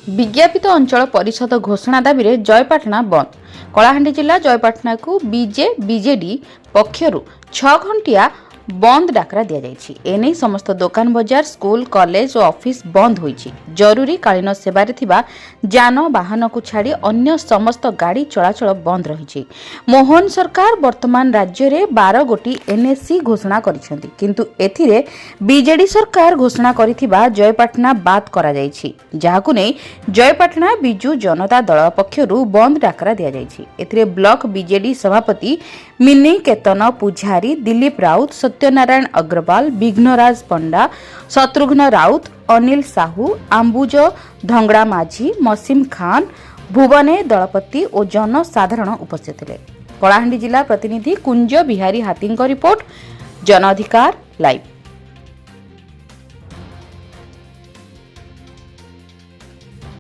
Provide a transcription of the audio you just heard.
विज्ञापित अंचल परिषद घोषणा दाबी में जयपाटना बंद। कलाहांडी जिला जयपाटना को बीजेडी पक्षर 6 घंटिया बंद डाकरा दि जाइछि। एने समस्त दुकान बजार स्कूल कॉलेज और ऑफिस बंद होइछि। जरूरी कालीन सेवारे थिबा जान वाहन को छाड़ी अन्य समस्त गाड़ी चलाचल बंद रहिछि। मोहन सरकार वर्तमान राज्य रे 12 गोटी एनएससी घोषणा करिसेंति, किंतु एथिरे बीजेडी सरकार घोषणा करिथिबा जयपाटना बात करा जाइछि, जाहाकु नै जयपाटना बिजू जनता दल पक्षरु बंद डाकरा दि जाइछि। एथिरे ब्लॉक बीजेडी सभापति मिनी केतन पुजारी, दिलीप राउत, सत्यनारायण अग्रवाल, विघ्नराज पंडा, शत्रुघ्न राउत, अनिल साहू, आंबुज धंगड़ा माझी, मसीम खान, भुवने दलपति और जनसाधारण उपस्थित थे। कलाहांडी जिला प्रतिनिधि कुंज बिहारी हाथी रिपोर्ट, जन अधिकार लाइव।